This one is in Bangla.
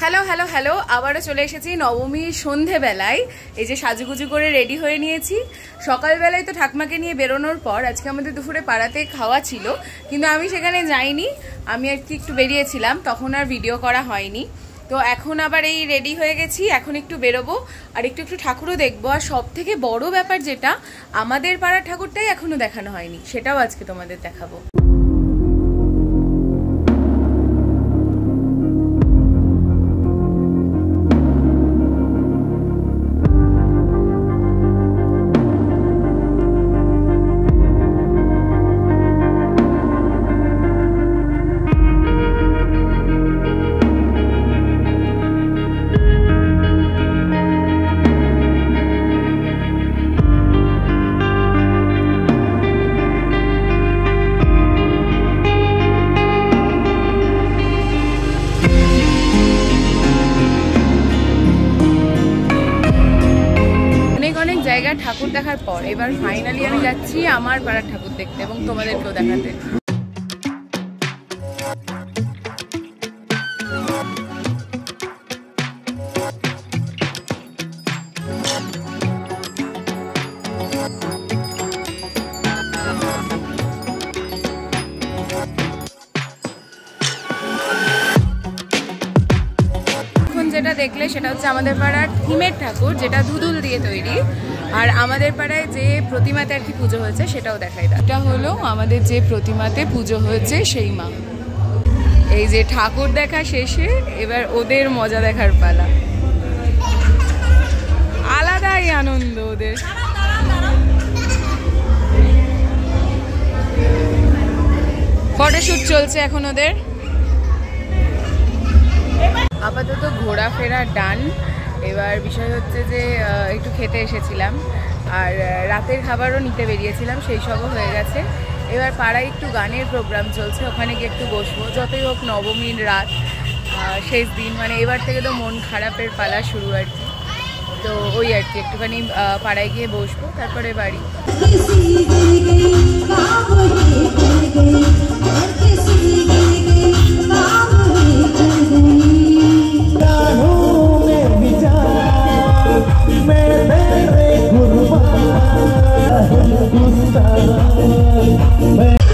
হ্যালো হ্যালো হ্যালো আবারও চলে এসেছি নবমীর সন্ধেবেলায়। এই যে সাজুগুজু করে রেডি হয়ে নিয়েছি। সকালবেলায় তো ঠাকমাকে নিয়ে বেরোনোর পর আজকে আমাদের দুপুরে পাড়াতে খাওয়া ছিল, কিন্তু আমি সেখানে যাইনি। আমি আর কি একটু বেরিয়েছিলাম, তখন আর ভিডিও করা হয়নি। তো এখন আবার এই রেডি হয়ে গেছি, এখন একটু বেরোবো আর একটু ঠাকুরও দেখবো। আর সব থেকে বড় ব্যাপার যেটা, আমাদের পাড়ার ঠাকুরটাই এখনো দেখানো হয়নি, সেটাও আজকে তোমাদের দেখাবো। জায়গায় ঠাকুর দেখার পর এবার ফাইনালি আমি যাচ্ছি আমার পাড়ার ঠাকুর দেখতে এবং তোমাদেরকেও দেখাতে। যেটা দেখলে সেটা হচ্ছে আমাদের পাড়ার থিমের ঠাকুর, যেটা দুদুল দিয়ে তৈরি। আর আমাদের পাড়ায় যে প্রতিমাতে আর কি পুজো হয়েছে সেটাও দেখাই দাও। এটা হলো আমাদের যে প্রতিমাতে পুজো হয়েছে সেই মা। এই যে ঠাকুর দেখা শেষে এবার ওদের মজা দেখার পালা, আলাদাই আনন্দ ওদের। ফটোশুট চলছে এখন ওদের। আপাতত ঘোরাফেরা ডান। এবার বিষয় হচ্ছে যে একটু খেতে এসেছিলাম আর রাতের খাবারও নিতে বেরিয়েছিলাম, সেই সবও হয়ে গেছে। এবার পাড়ায় একটু গানের প্রোগ্রাম চলছে, ওখানে গিয়ে একটু বসবো। যতই হোক নবমীর রাত, শেষ দিন, মানে এবার থেকে তো মন খারাপের পালা শুরু আর কি। তো ওই আর কি একটুখানি পাড়ায় গিয়ে বসবো, তারপরে বাড়ি। मैं